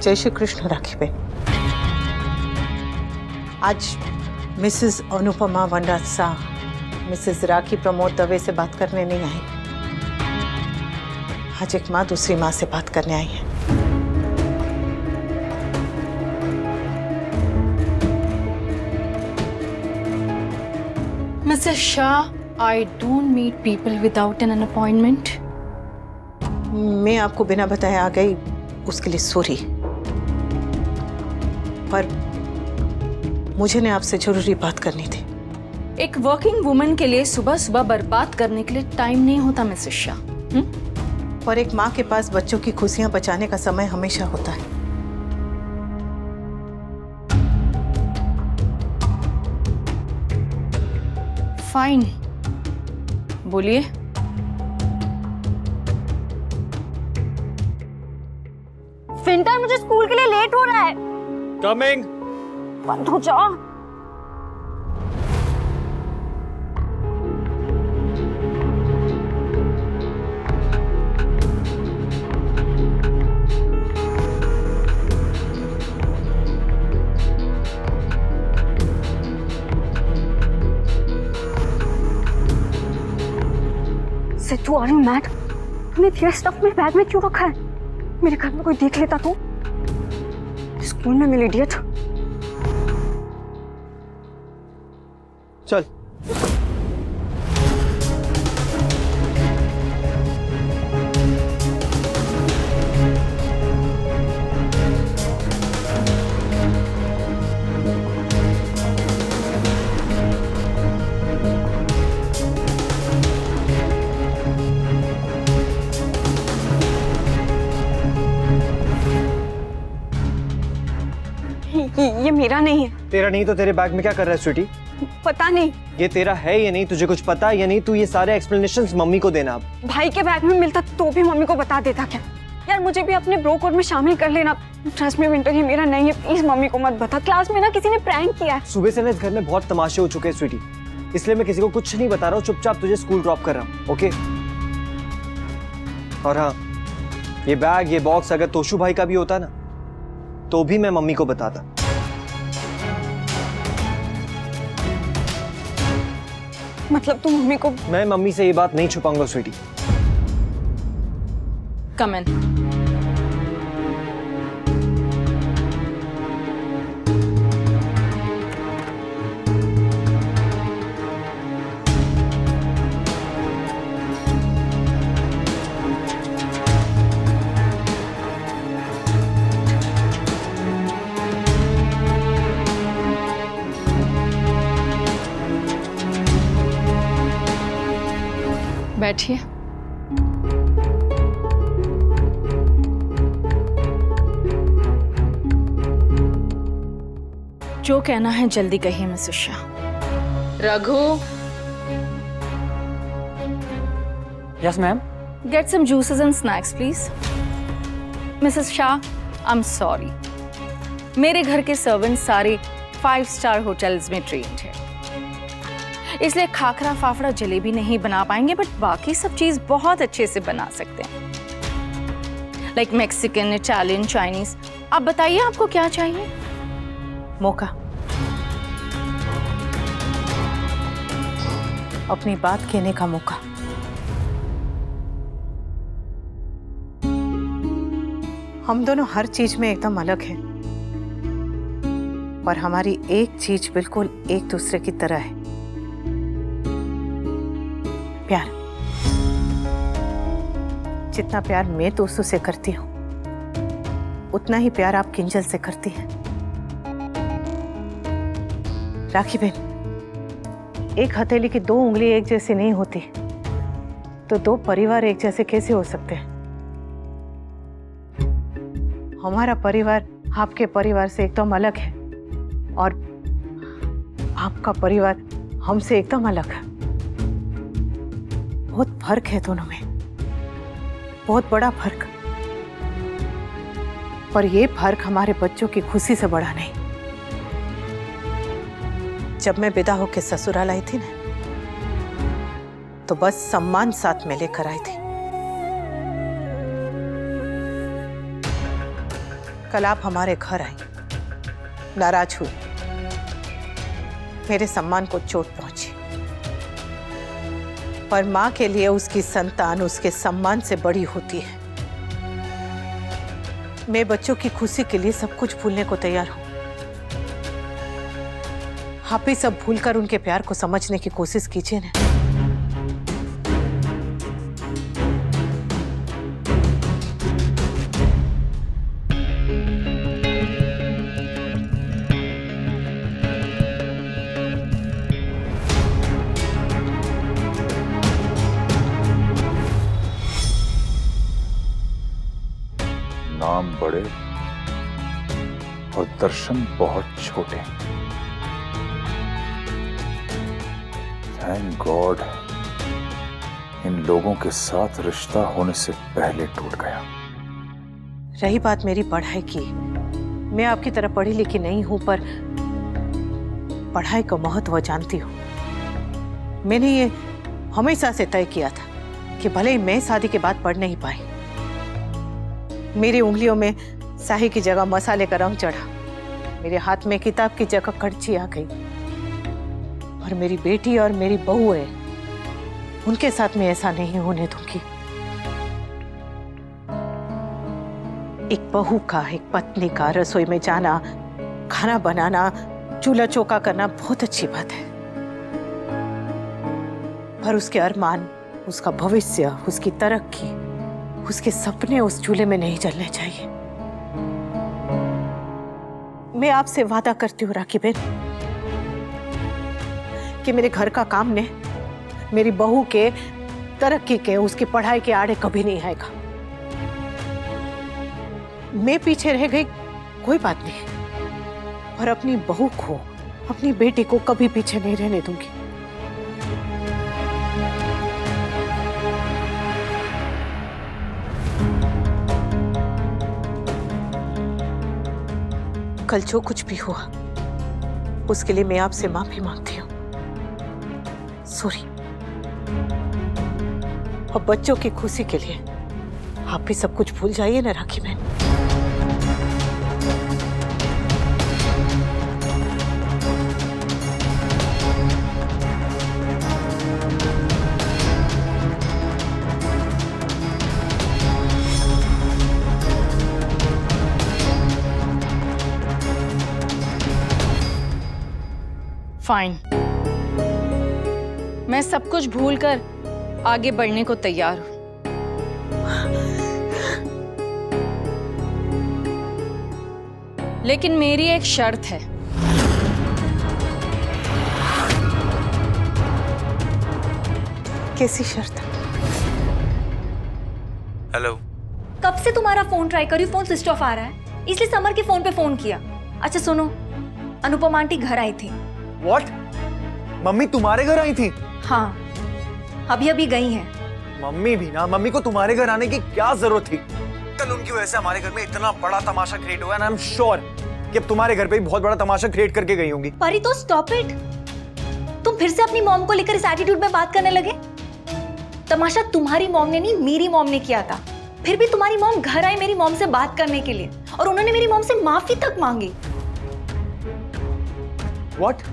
जय श्री कृष्ण राखी बहन। आज मिसेस अनुपमा वनराज शाह मिसेस राखी प्रमोद दवे से बात करने नहीं आई। आज एक माँ दूसरी माँ से बात करने आई है। Mrs. Shah, I don't meet people without an appointment. मैं आपको बिना बताए आ गई, उसके लिए सॉरी। पर मुझे ने आपसे जरूरी बात करनी थी। एक वर्किंग वुमन के लिए सुबह सुबह बर्बाद करने के लिए टाइम नहीं होता मिसेस शाह। पर एक माँ के पास बच्चों की खुशियां बचाने का समय हमेशा होता है। फाइन, बोलिए। विंटर, मुझे स्कूल के लिए लेट हो रहा है। कमिंग। बंद हो जाओ। Sidhu, are you mad? तूने तेरा स्टफ मेरे बैग में क्यों रखा है? मेरे घर में कोई देख लेता तो? स्कूल में मिल इडियट। चल। ये मेरा नहीं है। तेरा नहीं तो तेरे बैग में क्या कर रहा है स्वीटी? पता नहीं। ये तेरा है या नहीं, तुझे कुछ पता है या नहीं? तू ये सारे एक्सप्लेनेशंस मम्मी को देना। अब भाई के बैग में मिलता तो भी मम्मी को बता देता क्या? यार मुझे भी अपने ब्रो कोड में शामिल कर लेना। ट्रस्ट मी विंटर, ये मेरा नहीं है। प्लीज मम्मी को मत बता। क्लास में ना किसी ने प्रैंक किया है। सुबह से ना इस घर में बहुत तमाशे हो चुके हैं स्वीटी, इसलिए मैं किसी को कुछ नहीं बता रहा हूँ। चुपचाप तुझे स्कूल ड्रॉप कर रहा हूँ, ओके? और हाँ, ये बैग, ये बॉक्स अगर तोशु भाई का भी होता ना तो भी मैं मम्मी को बताता। मतलब तू मम्मी को? मैं मम्मी से ये बात नहीं छुपाऊंगा स्वीटी। कम इन। बैठिए। जो कहना है जल्दी कहिए Mrs Shah. Raghu, yes ma'am. Get some juices and snacks please. Mrs Shah, I am sorry, मेरे घर के सर्वेंट सारे 5 स्टार होटल्स में ट्रेन्ड है, इसलिए खाखरा फाफड़ा जलेबी नहीं बना पाएंगे, बट बाकी सब चीज बहुत अच्छे से बना सकते हैं, लाइक मैक्सिकन, इटालियन, चाइनीज। आप बताइए आपको क्या चाहिए? मौका, अपनी बात कहने का मौका। हम दोनों हर चीज में एकदम अलग हैं, पर हमारी एक चीज बिल्कुल एक दूसरे की तरह है, प्यार। जितना प्यार मैं तोसू से करती हूँ, उतना ही प्यार आप किंजल से करती हैं। राखी बहन, एक हथेली की 2 उंगली एक जैसी नहीं होती, तो 2 परिवार एक जैसे कैसे हो सकते हैं? हमारा परिवार आपके परिवार से एकदम अलग है, और आपका परिवार हमसे एकदम अलग है। बहुत फर्क है दोनों में, बहुत बड़ा फर्क। पर यह फर्क हमारे बच्चों की खुशी से बड़ा नहीं। जब मैं विदा होकर ससुराल आई थी ना, तो बस सम्मान साथ में लेकर आई थी। कल आप हमारे घर आई, नाराज हुई, मेरे सम्मान को चोट पहुंची। पर मां के लिए उसकी संतान उसके सम्मान से बड़ी होती है। मैं बच्चों की खुशी के लिए सब कुछ भूलने को तैयार हूं। आप ही सब भूलकर उनके प्यार को समझने की कोशिश कीजिए ना। नाम बड़े और दर्शन बहुत छोटे। थैंक गॉड इन लोगों के साथ रिश्ता होने से पहले टूट गया। रही बात मेरी पढ़ाई की, मैं आपकी तरह पढ़ी लिखी नहीं हूं, पर पढ़ाई का महत्व जानती हूं। मैंने ये हमेशा से तय किया था कि भले ही मैं शादी के बाद पढ़ नहीं पाई, मेरी उंगलियों में स्याही की जगह मसाले का रंग चढ़ा, मेरे हाथ में किताब की जगह कड़छी आ गई, और मेरी बेटी और मेरी बहू है, उनके साथ में ऐसा नहीं होने दूंगी। एक बहू का, एक पत्नी का रसोई में जाना, खाना बनाना, चूल्हा चौका करना बहुत अच्छी बात है, पर उसके अरमान, उसका भविष्य, उसकी तरक्की, उसके सपने उस चूल्हे में नहीं जलने चाहिए। मैं आपसे वादा करती हूँ राखी बहन कि मेरे घर का काम ने मेरी बहू के तरक्की के, उसकी पढ़ाई के आड़े कभी नहीं आएगा। मैं पीछे रह गई कोई बात नहीं, और अपनी बहू को, अपनी बेटी को कभी पीछे नहीं रहने दूंगी। कल जो कुछ भी हुआ उसके लिए मैं आपसे माफी मांगती हूँ। सॉरी। और बच्चों की खुशी के लिए आप भी सब कुछ भूल जाइए ना राखी बहन। फाइन, मैं सब कुछ भूलकर आगे बढ़ने को तैयार हूं। लेकिन मेरी एक शर्त है। कैसी शर्त? हेलो। कब से तुम्हारा फोन ट्राई करी, फोन स्विच ऑफ आ रहा है, इसलिए समर के फोन पे फोन किया। अच्छा सुनो, अनुपमा आंटी घर आई थी। What? मम्मी तुम्हारे घर आई थी? हाँ, अभी अभी गई हैं। मम्मी भी ना, मम्मी को तुम्हारे घर आने की क्या जरूरत थी? कल उनकी वजह से हमारे घर में इतना बड़ा तमाशा क्रिएट हुआ है, आई एम श्योर कि अब तुम्हारे घर पे भी बहुत बड़ा तमाशा क्रिएट करके गई होंगी। परी तो स्टॉप इट, तुम फिर से अपनी मॉम को लेकर इस एटीट्यूड में बात करने लगे। तमाशा तुम्हारी मॉम ने नहीं, मेरी मॉम ने किया था। फिर भी तुम्हारी मॉम घर आई मेरी मॉम से बात करने के लिए, और उन्होंने मेरी मॉम से माफी तक मांगी। What?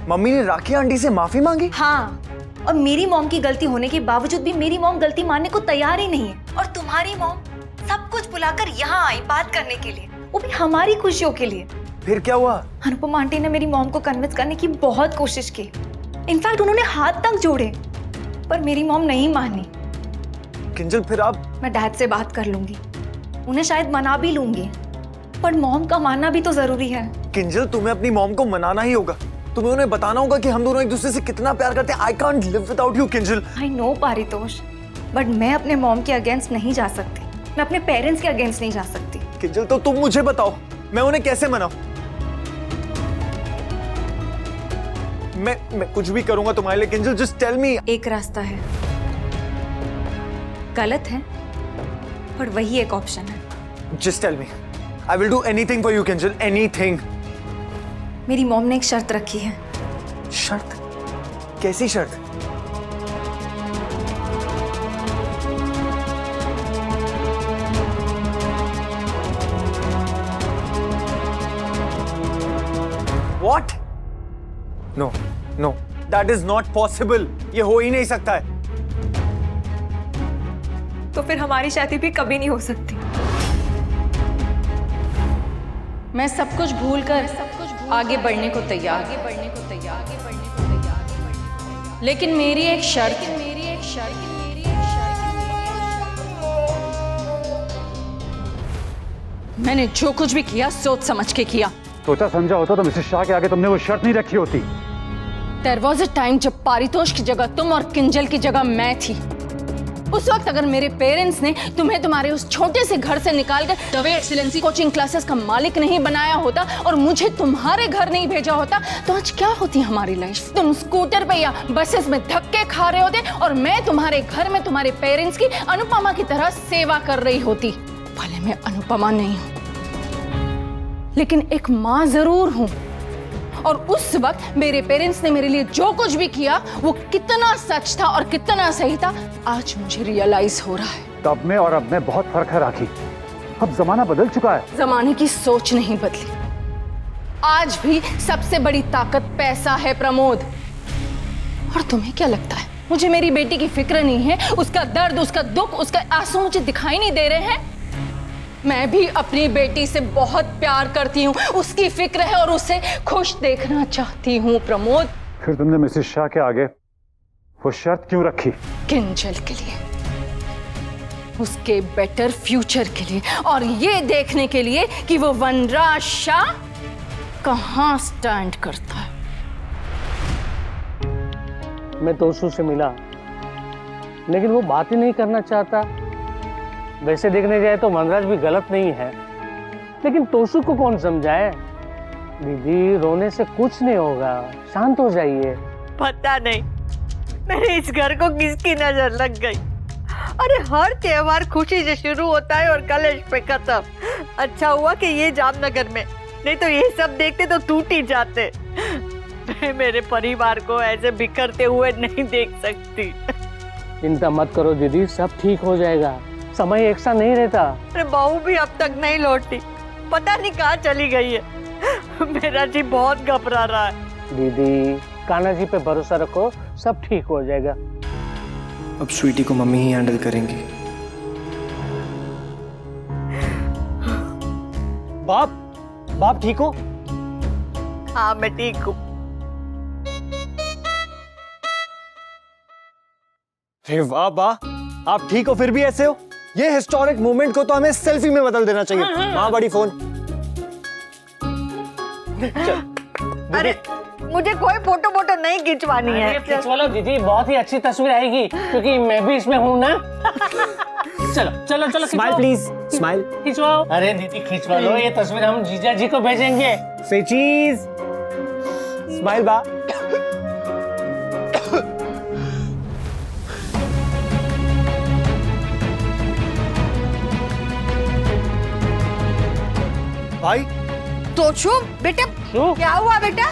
मम्मी ने राखी आंटी से माफी मांगी? हाँ, और मेरी मॉम की गलती होने के बावजूद भी मेरी मॉम गलती मानने को तैयार ही नहीं है। और तुम्हारी मॉम सब कुछ भुलाकर यहाँ आई बात करने के लिए, वो भी हमारी खुशियों के लिए। फिर क्या हुआ? अनुपमा आंटी ने मेरी मॉम को कन्विंस करने की बहुत कोशिश की, इनफैक्ट उन्होंने हाथ तक जोड़े, पर मेरी मॉम नहीं मानी। किंजल फिर आप? मैं डैड से बात कर लूंगी, उन्हें शायद मना भी लूंगी, पर मॉम का मानना भी तो जरूरी है। किंजल तुम्हें अपनी मॉम को मनाना ही होगा, तुम्हें उन्हें बताना होगा कि हम दोनों एक दूसरे से कितना प्यार करते हैं। I can't live without you, Kinjal. I know Paritosh, but मैं अपने मॉम के अगेंस्ट नहीं जा सकती, मैं अपने पेरेंट्स के अगेंस्ट नहीं जा सकती। किंजल तो तुम मुझे बताओ, मैं उन्हें कैसे मनाऊं? मैं कुछ भी करूंगा तुम्हारे लिए किंजल, जस्ट टेल मी। एक रास्ता है, गलत है पर वही एक ऑप्शन है। Just tell me, I will do anything for you Kinjal, anything. मेरी मॉम ने एक शर्त रखी है। शर्त? कैसी शर्त? दैट इज नॉट पॉसिबल, ये हो ही नहीं सकता है। तो फिर हमारी शादी भी कभी नहीं हो सकती। मैं सब कुछ भूलकर आगे बढ़ने को तैयार, लेकिन मेरी एक शर्त, मैंने जो कुछ भी किया सोच समझ के किया। सोचा समझा होता तो मिसेस शाह के आगे तुमने वो शर्त नहीं रखी होती। There was a time जब पारितोष की जगह तुम और किंजल की जगह मैं थी। उस वक्त अगर मेरे पेरेंट्स ने तुम्हें तुम्हारे उस छोटे से घर से निकालकर the way excellency coaching classes का मालिक नहीं बनाया होता और मुझे तुम्हारे घर नहीं भेजा होता, तो आज क्या होती हमारी लाइफ? तुम स्कूटर पे या बसेस में धक्के खा रहे होते और मैं तुम्हारे घर में तुम्हारे पेरेंट्स की अनुपमा की तरह सेवा कर रही होती। भले मैं अनुपमा नहीं हूं, लेकिन एक माँ जरूर हूं। और उस वक्त मेरे पेरेंट्स ने मेरे लिए जो कुछ भी किया वो कितना सच था और कितना सही था, आज मुझे रियलाइज हो रहा है। तब में और अब में बहुत फर्क है राखी। अब जमाना बदल चुका है। जमाने की सोच नहीं बदली। आज भी सबसे बड़ी ताकत पैसा है प्रमोद। और तुम्हें क्या लगता है मुझे मेरी बेटी की फिक्र नहीं है? उसका दर्द, उसका दुख, उसका आंसू मुझे दिखाई नहीं दे रहे हैं? मैं भी अपनी बेटी से बहुत प्यार करती हूँ, उसकी फिक्र है और उसे खुश देखना चाहती हूँ प्रमोद। फिर तुमने मिसेस शाह के आगे वो शर्त क्यों रखी? किंजल के लिए, उसके बेटर फ्यूचर के लिए, और ये देखने के लिए कि वो वनराज शाह कहाँ स्टैंड करता है। मैं तोशु से मिला, लेकिन वो बात ही नहीं करना चाहता। वैसे देखने जाए तो वनराज भी गलत नहीं है, लेकिन तोशु को कौन समझाए? दीदी, रोने से कुछ नहीं होगा, शांत हो जाइए। पता नहीं मेरे इस घर को किसकी नजर लग गई। अरे हर त्योहार खुशी से शुरू होता है और कलेश पे खत्म। अच्छा हुआ कि ये जामनगर में, नहीं तो ये सब देखते तो टूट ही जाते। मैं मेरे परिवार को ऐसे बिखरते हुए नहीं देख सकती। चिंता मत करो दीदी, सब ठीक हो जाएगा। समय एक सा नहीं रहता। अरे बहू भी अब तक नहीं लौटी, पता नहीं कहाँ चली गई है। मेरा जी बहुत घबरा रहा है। दीदी, कान्हा जी पे भरोसा रखो, सब ठीक हो जाएगा। अब स्वीटी को मम्मी ही हैंडल करेंगी। बाप ठीक हो? हाँ मैं ठीक हूँ। अरे वाह वाह, आप ठीक हो फिर भी ऐसे हो? ये हिस्टोरिक मोमेंट को तो हमें सेल्फी में बदल देना चाहिए। माँ बड़ी फोन। अरे मुझे कोई फोटो नहीं खिंचवानी है। खिंचवा लो दीदी, बहुत ही अच्छी तस्वीर आएगी, क्योंकि मैं भी इसमें हूँ ना। चलो चलो चलो, स्माइल प्लीज, स्माइल खिंचवाओ। अरे दीदी खिंचवा लो, ये तस्वीर हम जीजा जी को भेजेंगे। से चीज स्माइल बा। भाई तोशु बेटा, क्या हुआ बेटा?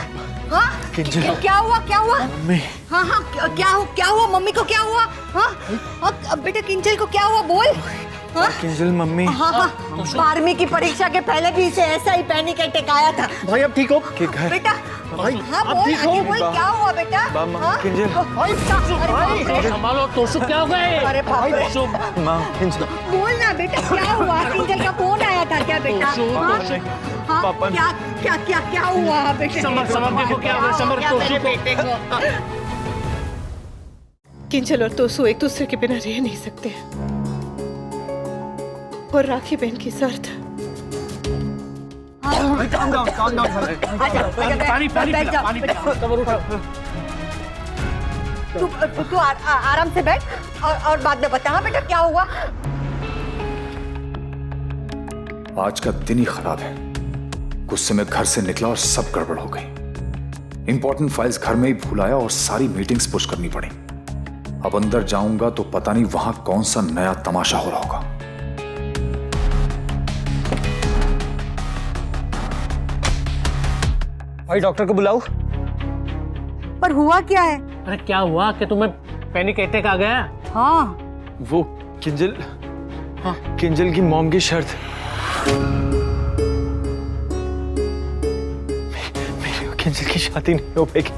हाँ क्या हुआ मम्मी? हाँ क्या हुआ मम्मी को? क्या हुआ? हाँ बेटा किंजल को क्या हुआ बोल। हाँ किंजल मम्मी। हाँ 12वीं की परीक्षा के पहले भी इसे ऐसा ही पैनिक अटैक आया था। भाई अब ठीक हो? के घर बेटा भाई हाँ बोल, आगे बोल क्या हुआ बेटा? हाँ? किंजल संभालो, तोशु क्या हो गए? अरे बाप रे, माँ किंजल बोल ना बेटा क्या हुआ? किंजल का फोन आया था क्या बेटा? हाँ पापा क्या हुआ बेटा? समर देखो क्या हुआ, समर तोशु को। किंजल और तोशु एक दूसरे के बिना रह नहीं सकते, और राखी बहन की शर्त। calm down भाई। पानी कमर उठाओ। तू आराम से बैठ और बाद में बता। हाँ बेटा क्या हुआ? आज का दिन ही खराब है। गुस्से में घर से निकला और सब गड़बड़ हो गई। इंपॉर्टेंट फाइल्स घर में ही भूल आया और सारी मीटिंग्स पुश करनी पड़ी। अब अंदर जाऊंगा तो पता नहीं वहां कौन सा नया तमाशा हो रहा होगा। भाई डॉक्टर को बुलाओ। पर हुआ क्या है? अरे क्या हुआ कि तुम्हें पैनिक अटैक आ गया? हाँ वो किंजल, हाँ किंजल की मॉम की शर्त। मेरी किंजल की शादी नहीं हो पाएगी।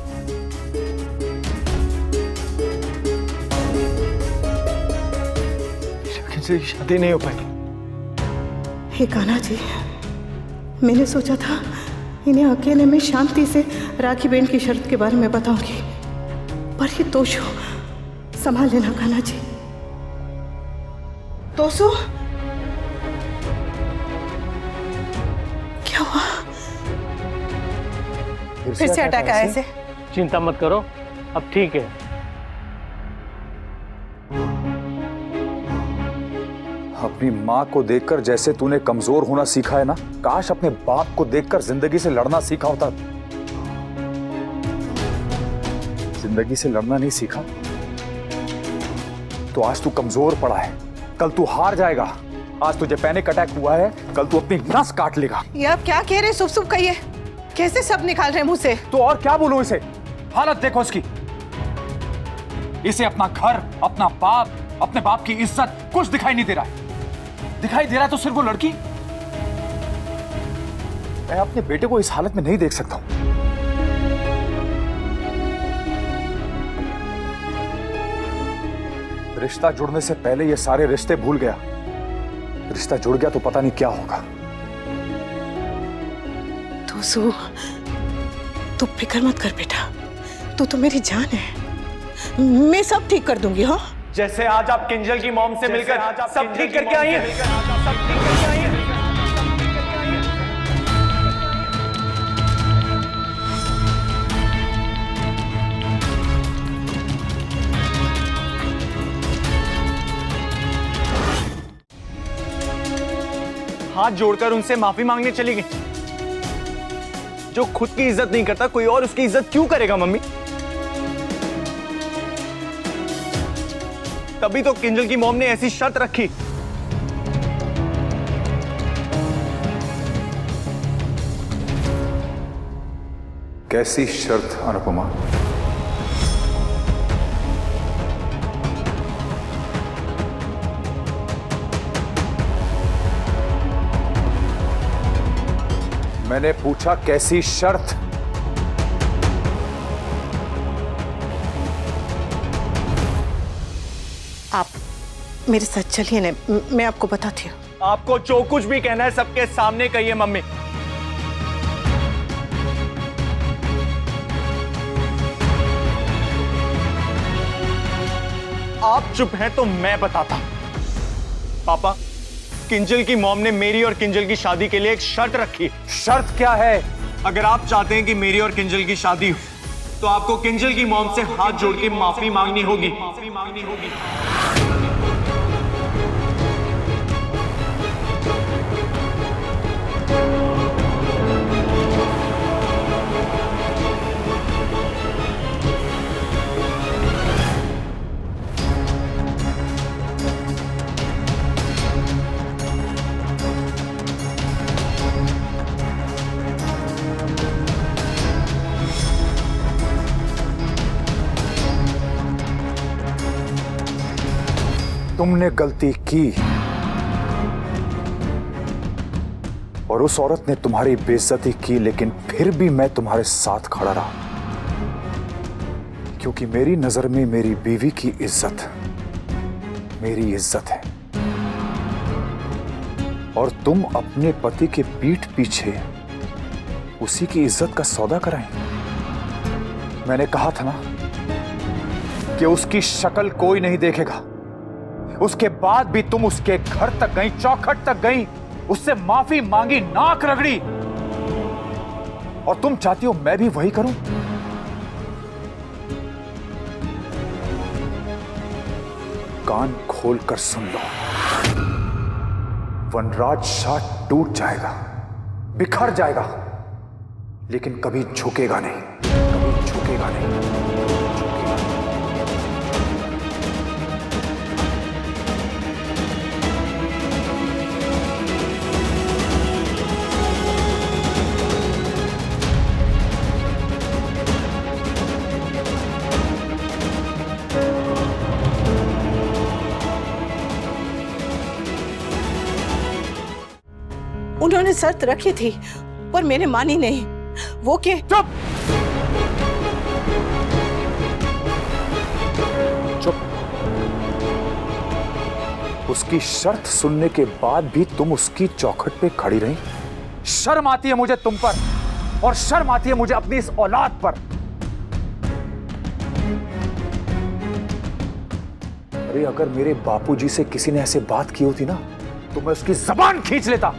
किंजल की शादी नहीं हो पाएगी। हे कान्हा जी, मैंने सोचा था इन्हें अकेले में शांति से राखी बहन की शर्त के बारे में बताऊंगी, पर ये तोशु, संभाल लेना कान्हा जी। तोशु, क्या हुआ? फिर से अटैक आया ऐसे? चिंता मत करो, अब ठीक है। अपनी माँ को देखकर जैसे तूने कमजोर होना सीखा है ना, काश अपने बाप को देखकर जिंदगी से लड़ना सीखा होता। जिंदगी से लड़ना नहीं सीखा तो आज तू कमजोर पड़ा है, कल तू हार जाएगा। आज तुझे पैनिक अटैक हुआ है, कल तू अपनी नस काट लेगा। ये आप क्या कह रहे? शुभ शुभ कहिए, कैसे सब निकाल रहे मुंह से? तो और क्या बोलूं इसे? हालत देखो इसकी। इसे अपना घर, अपना बाप, अपने बाप की इज्जत कुछ दिखाई नहीं दे रहा है। दिखाई दे रहा है तो सिर्फ वो लड़की। मैं अपने बेटे को इस हालत में नहीं देख सकता हूं। रिश्ता जुड़ने से पहले ये सारे रिश्ते भूल गया। रिश्ता जुड़ गया तो पता नहीं क्या होगा। तोशु, तू फिक्र मत कर बेटा, तू तो मेरी जान है। मैं सब ठीक कर दूंगी। हाँ, जैसे आज आप किंजल की मॉम से मिलकर सब ठीक करके आई हैं। हाथ जोड़कर उनसे माफी मांगने चली गई। जो खुद की इज्जत नहीं करता, कोई और उसकी इज्जत क्यों करेगा मम्मी? तभी तो किंजल की मॉम ने ऐसी शर्त रखी। कैसी शर्त अनुपमा? मैंने पूछा कैसी शर्त? आप मेरे साथ चलिए ना, मैं आपको बताती हूँ। आपको जो कुछ भी कहना है सबके सामने कहिए मम्मी। आप चुप हैं तो मैं बताता। पापा, किंजल की मॉम ने मेरी और किंजल की शादी के लिए एक शर्त रखी। शर्त क्या है? अगर आप चाहते हैं कि मेरी और किंजल की शादी हो तो आपको किंजल की मॉम से हाथ जोड़ के माफी मांगनी होगी। तुमने गलती की और उस औरत ने तुम्हारी बेइज्जती की, लेकिन फिर भी मैं तुम्हारे साथ खड़ा रहा, क्योंकि मेरी नजर में मेरी बीवी की इज्जत मेरी इज्जत है। और तुम अपने पति के पीठ पीछे उसी की इज्जत का सौदा कराएं। मैंने कहा था ना कि उसकी शक्ल कोई नहीं देखेगा। उसके बाद भी तुम उसके घर तक गई, चौखट तक गई, उससे माफी मांगी, नाक रगड़ी, और तुम चाहती हो मैं भी वही करूं? कान खोलकर सुन लो, वनराज शाह टूट जाएगा, बिखर जाएगा, लेकिन कभी झुकेगा नहीं, कभी झुकेगा नहीं। उन्होंने शर्त रखी थी पर मैंने मानी नहीं। वो के चुप चुप। उसकी शर्त सुनने के बाद भी तुम उसकी चौखट पे खड़ी रही। शर्म आती है मुझे तुम पर, और शर्म आती है मुझे अपनी इस औलाद पर। अरे अगर मेरे बापूजी से किसी ने ऐसे बात की होती ना, तो मैं उसकी जबान खींच लेता।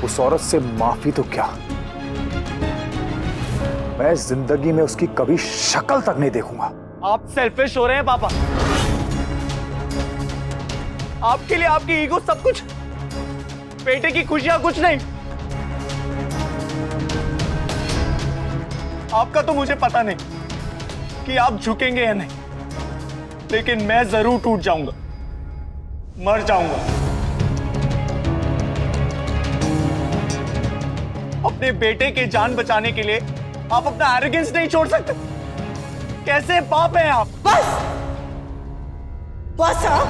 उस औरत से माफी तो क्या, मैं जिंदगी में उसकी कभी शक्ल तक नहीं देखूंगा। आप सेल्फिश हो रहे हैं पापा। आपके लिए आपकी ईगो सब कुछ, बेटे की खुशियां कुछ नहीं। आपका तो मुझे पता नहीं कि आप झुकेंगे या नहीं, लेकिन मैं जरूर टूट जाऊंगा, मर जाऊंगा। अपने बेटे की जान बचाने के लिए आप अपना एरोगेंस नहीं छोड़ सकते। कैसे पाप हैं आप? बस बस आप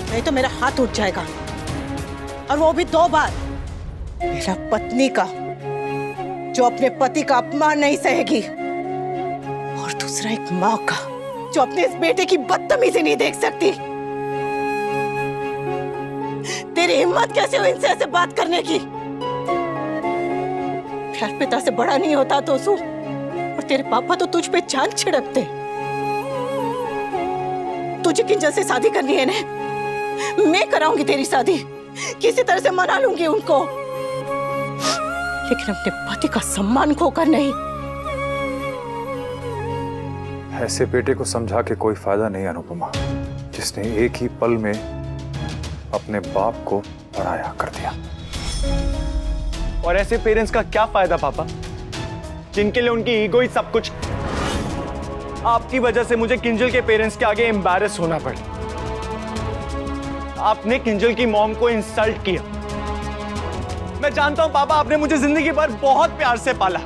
नहीं तो मेरा हाथ उठ जाएगा, और वो भी 2 बार। मेरा पत्नी का, जो अपने पति का अपमान नहीं सहेगी, और दूसरा एक माँ का, जो अपने इस बेटे की बदतमीजी नहीं देख सकती। तेरी हिम्मत कैसे हुई इनसे ऐसे बात करने की? प्यार पिता से बड़ा नहीं होता तोसू, और तेरे पापा तो तुझ पे जान छिड़कते। तुझे किंजल से शादी करनी है ना? मैं कराऊंगी तेरी शादी, किसी तरह से मना लूंगी उनको, लेकिन अपने पति का सम्मान खोकर नहीं। ऐसे बेटे को समझा के कोई फायदा नहीं अनुपमा, जिसने एक ही पल में अपने बाप को पराया कर दिया। और ऐसे पेरेंट्स का क्या फायदा पापा, जिनके लिए उनकी ईगो ही सब कुछ। आपकी वजह से मुझे किंजल के पेरेंट्स के आगे एम्बैरेस होना पड़ा। आपने किंजल की मॉम को इंसल्ट किया। मैं जानता हूं पापा, आपने मुझे जिंदगी भर बहुत प्यार से पाला,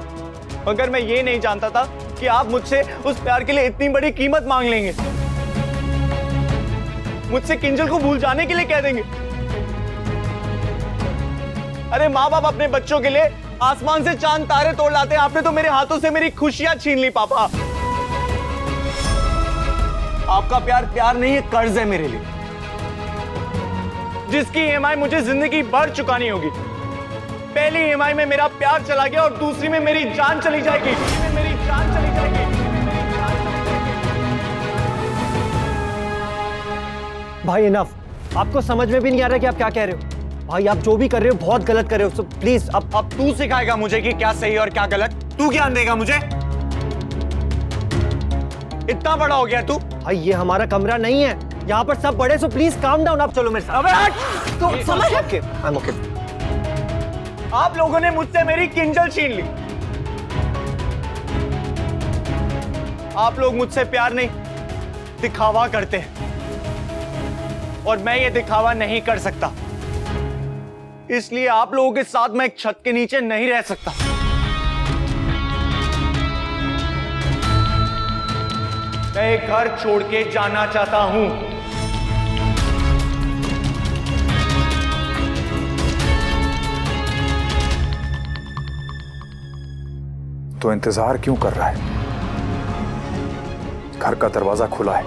मगर मैं ये नहीं जानता था कि आप मुझसे उस प्यार के लिए इतनी बड़ी कीमत मांग लेंगे। मुझसे किंजल को भूल जाने के लिए कह देंगे। अरे माँ बाप अपने बच्चों के लिए आसमान से चांद तारे तोड़ लाते हैं, आपने तो मेरे हाथों से मेरी खुशियां छीन ली पापा। आपका प्यार प्यार नहीं है, कर्ज है मेरे लिए, जिसकी ईएमआई मुझे जिंदगी भर चुकानी होगी। पहली ईएमआई में मेरा प्यार चला गया और दूसरी में मेरी जान चली जाएगी। मेरी जान चली जाएगी। भाई इनफ, आपको समझ में भी नहीं आ रहा कि आप क्या कह रहे हो। भाई आप जो भी कर रहे हो बहुत गलत कर रहे हो, सो प्लीज अब तू सिखाएगा मुझे कि क्या सही और क्या गलत? तू ज्ञान देगा मुझे? इतना बड़ा हो गया तू? भाई ये हमारा कमरा नहीं है, यहाँ पर सब बड़े, सो प्लीज काम डाउन। आप चलो मेरे साथ। अबे हट! तो समझ ओके, आई एम ओके। आप लोगों ने मुझसे मेरी किंजल छीन ली। आप लोग मुझसे प्यार नहीं, दिखावा करते हैं, और मैं ये दिखावा नहीं कर सकता। इसलिए आप लोगों के साथ मैं एक छत के नीचे नहीं रह सकता। मैं एक घर छोड़ के जाना चाहता हूं। तो इंतजार क्यों कर रहा है? घर का दरवाजा खुला है,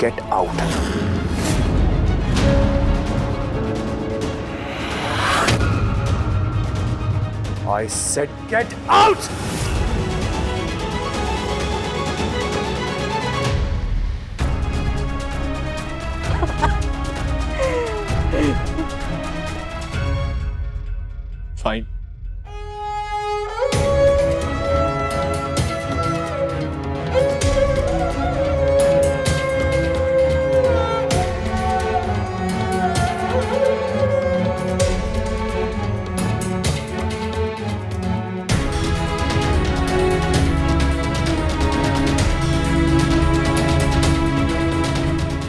get out. I said get out! Fine.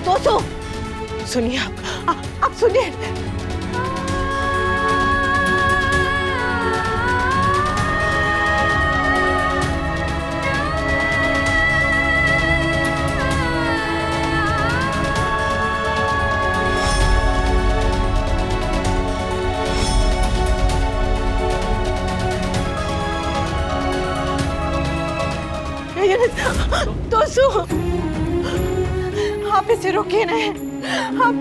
दोस्तों सुनिए, आप सुनिए। तोसु, आप इसे रोकिए नहीं। आप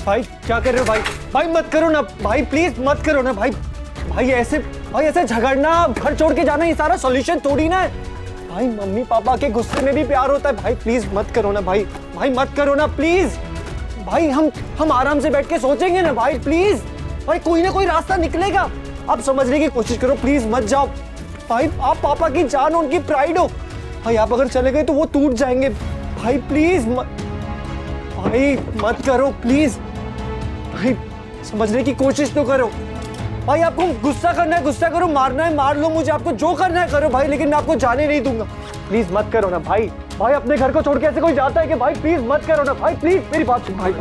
भाई क्या कर रहे हो भाई? भाई मत करो ना भाई, प्लीज मत करो ना भाई। भाई ऐसे झगड़ना, घर छोड़ के जाना, ये सारा सॉल्यूशन थोड़ी ना है भाई। मम्मी पापा के गुस्से में भी प्यार होता है भाई। प्लीज मत करो ना भाई, भाई मत करो ना प्लीज। भाई हम आराम से बैठ के सोचेंगे ना भाई, प्लीज भाई, कोई ना कोई रास्ता निकलेगा। आप समझने की कोशिश करो, प्लीज मत जाओ भाई। आप पापा की जान, उनकी प्राइड हो भाई। आप अगर चले गए तो वो टूट जाएंगे भाई। प्लीज भाई मत करो प्लीज भाई, समझने की कोशिश तो करो भाई। आपको गुस्सा करना है गुस्सा करो, मारना है मार लो मुझे, आपको जो करना है करो भाई, लेकिन मैं आपको जाने नहीं दूंगा। प्लीज मत करो ना भाई। भाई अपने घर को छोड़ के ऐसे कोई जाता है कि भाई? प्लीज मत करो ना भाई, प्लीज मेरी बात सुन भाई।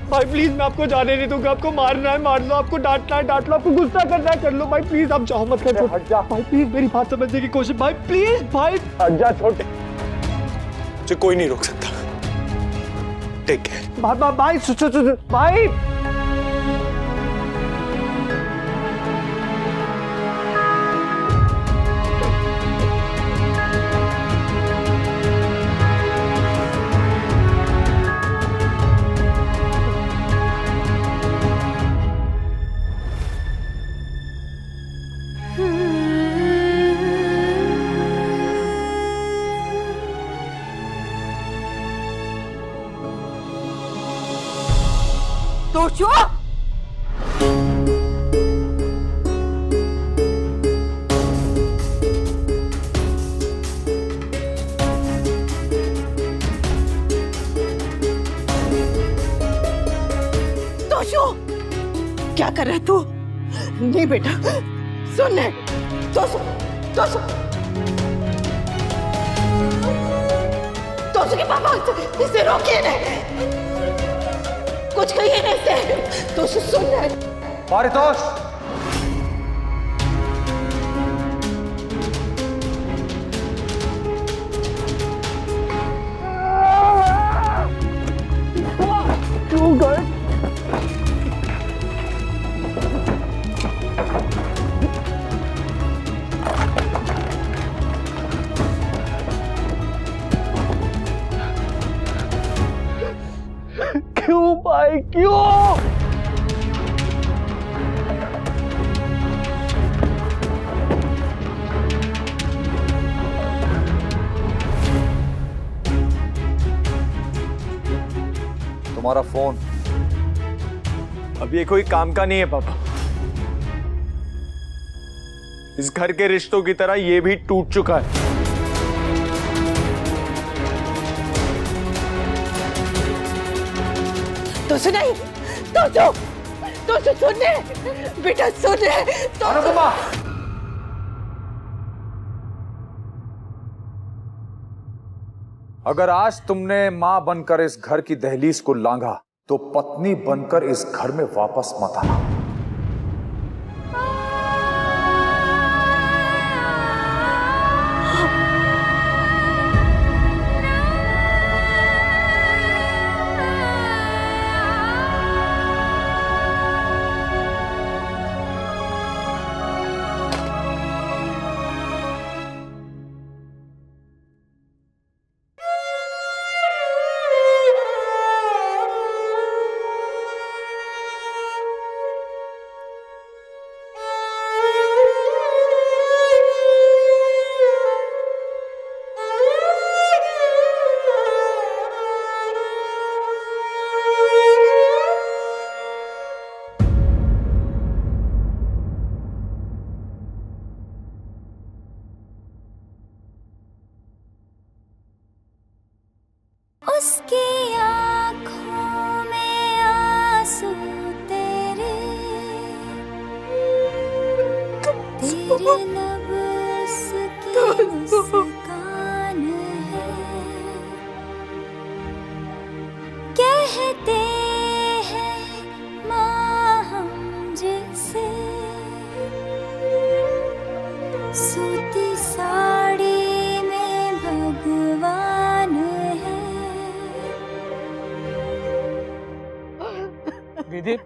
भाई प्लीज मैं आपको जाने नहीं दूंगा। आपको मारना है मार लो, आपको डांटना है डांट लो, आपको गुस्सा करना है कर लो भाई। प्लीज आप जाओ मत करो, हट जा भाई। प्लीज मेरी बात समझने की कोशिश भाई, प्लीज भाई हट जा। छोटे मुझे कोई नहीं रोक सकता। Take care. भाई भाई तोशु, तोशु, क्या कर रहा है तू? नहीं बेटा, सुन ले। तोशु, तोशु, तोशु के पापा, इसे रोकिए नहीं, कुछ कहिए नहीं इसे। तोशु सुन ले। पारितोष, क्यों गए? क्यों भाई क्यों? तुम्हारा फोन अब ये कोई काम का नहीं है पापा। इस घर के रिश्तों की तरह ये भी टूट चुका है। तो सुनाई, तो सुनने बेटा, सुनने तो अनुपमा, अगर आज तुमने मां बनकर इस घर की दहलीज को लांघा तो पत्नी बनकर इस घर में वापस मत आना। कहते हैं माँ हम जैसे, सूती साड़ी में भगवान है। दीदी,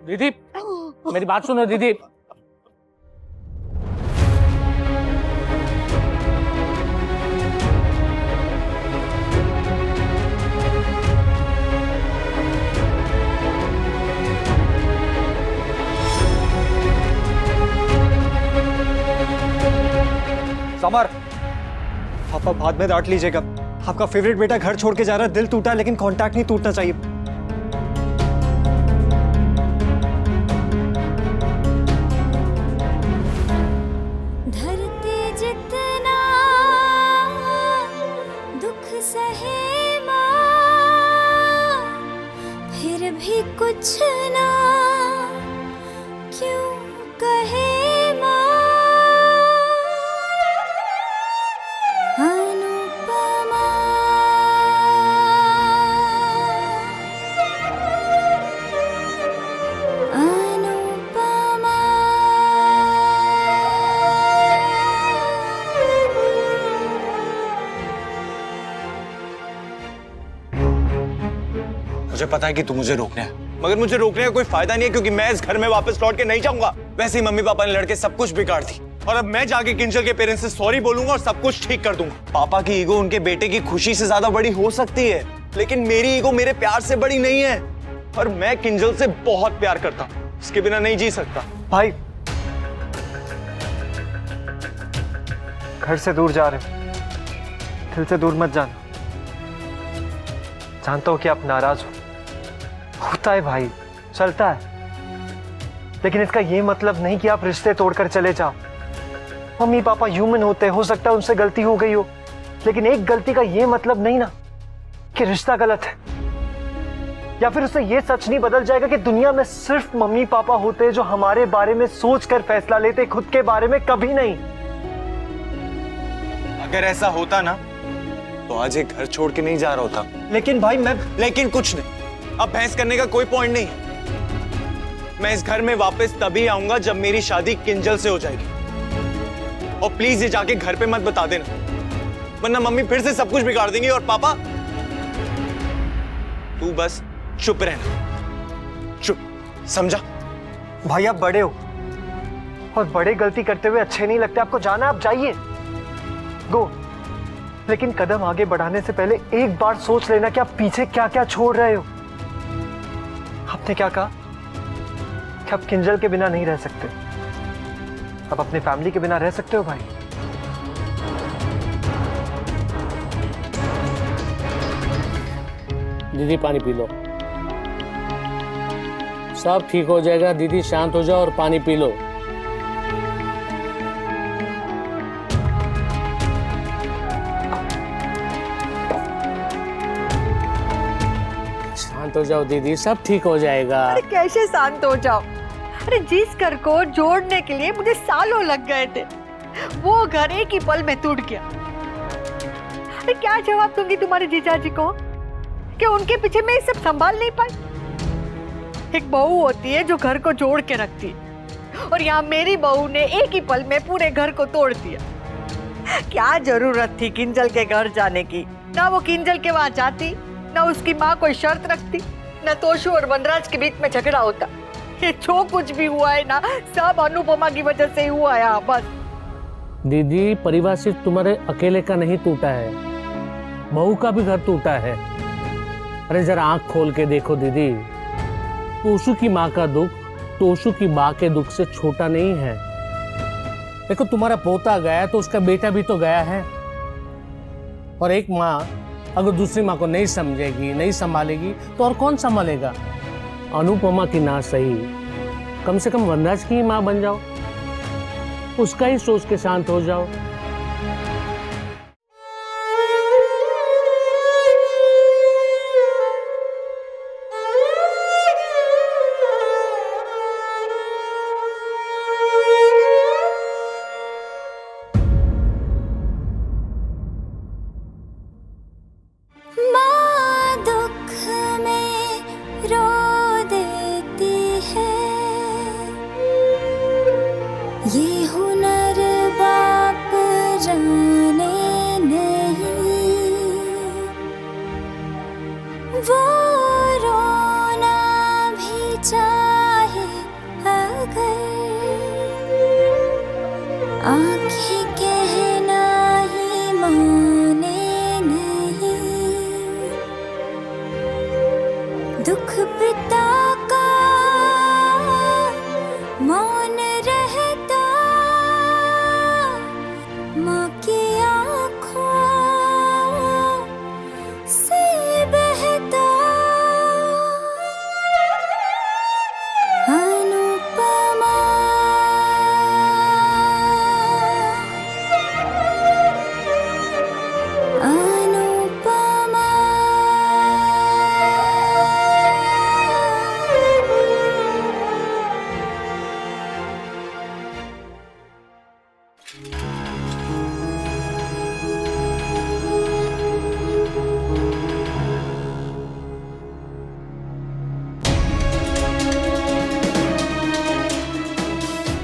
दीदी, मेरी बात सुनो दीदी। समर, पापा बाद में डांट लीजिएगा। आपका फेवरेट बेटा घर छोड़ के जा रहा है, दिल टूटा है, लेकिन कांटेक्ट नहीं टूटना चाहिए। धरती जितना दुख सहे माँ, फिर भी कुछ ना क्यों कहे माँ। अनुपमा, अनुपमा। मुझे पता है कि तू मुझे रोकने है, मगर मुझे रोकने का कोई फायदा नहीं है, क्योंकि मैं इस घर में वापस लौट के नहीं जाऊंगा। वैसे ही मम्मी पापा ने लड़के सब कुछ बिगाड़ दी, और अब मैं जाके किंजल के पेरेंट्स से सॉरी बोलूंगा और सब कुछ ठीक कर दूंगा। पापा की ईगो उनके बेटे की खुशी से ज्यादा बड़ी हो सकती है, लेकिन मेरी ईगो मेरे प्यार से बड़ी नहीं है। और मैं किंजल से बहुत प्यार करता हूँ, इसके बिना नहीं जी सकता। भाई, घर से दूर जा रहे हो, दिल से दूर मत जाना। जानता हूं कि आप नाराज हो, होता है भाई, चलता है, लेकिन इसका ये मतलब नहीं कि आप रिश्ते तोड़कर चले जाओ। मम्मी पापा ह्यूमन होते हैं, हो सकता है उनसे गलती हो गई हो, लेकिन एक गलती का ये मतलब नहीं ना कि रिश्ता गलत है, या फिर उससे ये सच नहीं बदल जाएगा कि दुनिया में सिर्फ मम्मी पापा होते हैं जो हमारे बारे में सोचकर फैसला लेते, खुद के बारे में कभी नहीं। अगर ऐसा होता ना तो आज ये घर छोड़ के नहीं जा रहा होता। लेकिन भाई लेकिन कुछ नहीं, अब बहस करने का कोई पॉइंट नहीं है। मैं इस घर में वापस तभी आऊंगा जब मेरी शादी किंजल से हो जाएगी। और प्लीज ये जाके घर पे मत बता देना, वरना मम्मी फिर से सब कुछ बिगाड़ देंगी। और पापा, तू बस चुप रहना, चुप, समझा? भाई आप बड़े हो, और बड़े गलती करते हुए अच्छे नहीं लगते। आपको जाना, आप जाइए, गो, लेकिन कदम आगे बढ़ाने से पहले एक बार सोच लेना कि आप पीछे क्या क्या छोड़ रहे हो। आपने क्या कहा कि आप किंजल के बिना नहीं रह सकते, आप अपनी फैमिली के बिना रह सकते हो। भाई, दीदी पानी पी लो, सब ठीक हो जाएगा। दीदी शांत हो जाओ और पानी पी लो। शांत हो जाओ दीदी, सब ठीक हो जाएगा। अरे कैसे शांत हो जाओ? अरे जिस घर को जोड़ने के लिए मुझे सालों लग गए थे, वो घर एक ही पल में टूट गया। अरे क्या जवाब दूंगी तुम्हारे जीजाजी को कि उनके पीछे मैं ये सब संभाल नहीं पाई? एक बहू होती है जो घर को जोड़ के रखती है, और यहाँ मेरी बहू ने एक ही पल में पूरे घर को तोड़ दिया। क्या जरूरत थी किंजल के घर जाने की? ना वो किंजल के वहां जाती, ना उसकी माँ कोई शर्त रखती, ना तोशु और वनराज के बीच में झगड़ा होता। ये जो कुछ भी हुआ है ना, सब अनुपमा की वजह से ही हुआ है। बस दीदी, परिवार सिर्फ तुम्हारे अकेले का नहीं टूटा है, बहू का भी घर टूटा है। अरे जरा आंख खोल के देखो दीदी, तोशु की माँ का दुख तोशु की माँ के दुख से छोटा नहीं है। देखो, तुम्हारा पोता गया तो उसका बेटा भी तो गया है, और एक माँ अगर दूसरी माँ को नहीं समझेगी, नहीं संभालेगी, तो और कौन संभालेगा? अनुपमा की ना सही, कम से कम वनराज की ही माँ बन जाओ, उसका ही सोच के शांत हो जाओ। माँ दुख में दुख पिता का मौन रहता, माँ की आँखों से बहता। अनुपमा अनुपमा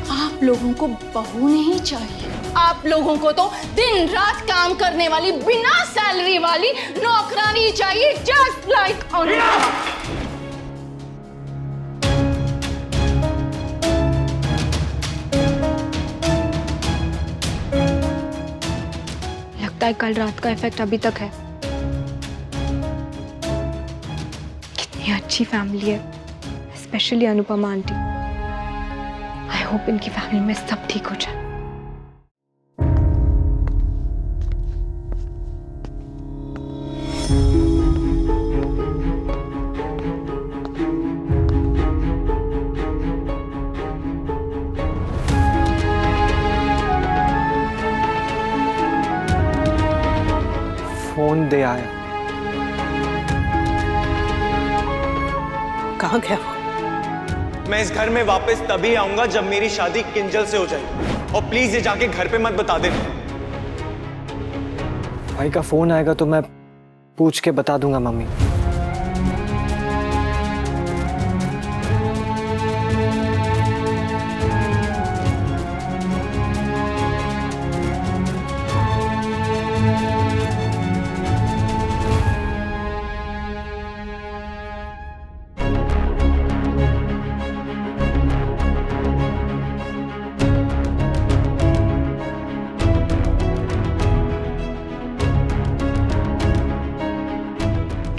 आप लोगों को बहू नहीं चाहिए, आप लोगों को तो दिन रात काम करने वाली बिना सैलरी वाली नौकरानी चाहिए, जस्ट लाइक अनुपमा। लगता है कल रात का इफेक्ट अभी तक है। कितनी अच्छी फैमिली है, specially Anupama aunty. I hope इनकी फैमिली में सब ठीक हो जाए। फोन दे आया। कहाँ गया वो? मैं इस घर में वापस तभी आऊंगा जब मेरी शादी किंजल से हो जाएगी। और प्लीज ये जाके घर पे मत बता देना। भाई का फोन आएगा तो मैं पूछ के बता दूंगा मम्मी।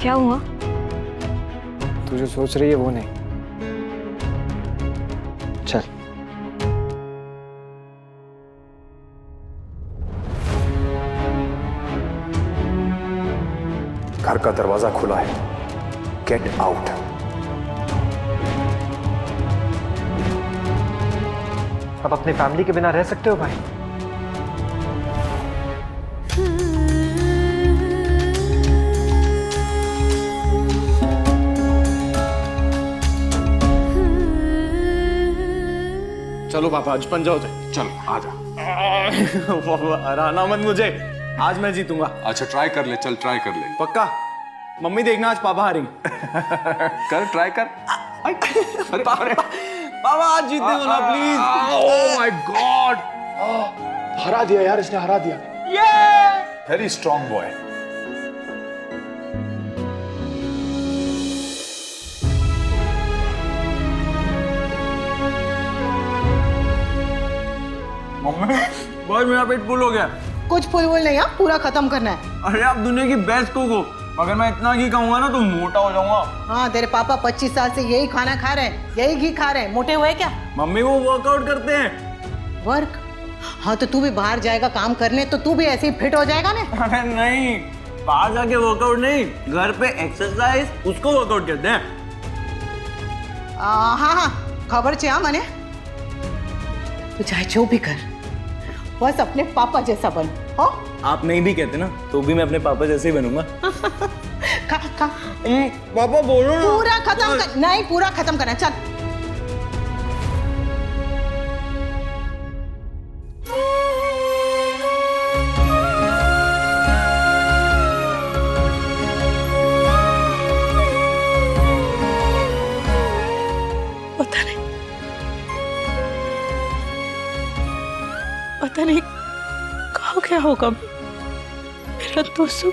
क्या हुआ? तू जो सोच रही है वो नहीं। चल। घर का दरवाजा खुला है, गेट आउट। अब अपनी फैमिली के बिना रह सकते हो भाई? चलो पापा आज पंजा हो जाए। चल आजा। पापा हराना मत मुझे, आज मैं जीतूंगा। अच्छा ट्राई कर ले, चल ट्राई कर ले। पक्का? मम्मी देखना आज पापा हारेंगे। कर ट्राई कर। अरे पापा आज जीतने हो ना प्लीज। ओह माय गॉड, हरा दिया यार, इसने हरा दिया। Very strong boy. बस मेरा पेट फुल हो गया। कुछ फुल नहीं, आप पूरा खत्म करना है। अरे आप दुनिया की बेस्ट कुक हो, अगर मैं इतना घी खाऊंगा ना तो मोटा हो जाऊंगा। हाँ, तेरे पापा 25 साल से यही खाना खा रहे हैं, यही घी खा रहे हैं, मोटे हुए क्या? मम्मी वो वर्कआउट करते हैं। वर्क? हाँ तो तू भी बाहर जाएगा काम करने, तो तू भी ऐसे ही फिट हो जाएगा ना। अरे नहीं, बाहर जाके वर्कआउट नहीं, घर पे एक्सरसाइज, उसको वर्कआउट कहते हैं। हाँ हाँ खबर चाहिए मने। तू चाहे जो भी कर, बस अपने पापा जैसा बन। हो? आप नहीं भी कहते ना तो भी मैं अपने पापा जैसे ही बनूंगा। खा खा। पापा बोलो ना। पूरा खत्म कर, नहीं पूरा खत्म करना। चल पता नहीं कहाँ क्या होगा मेरा तो सब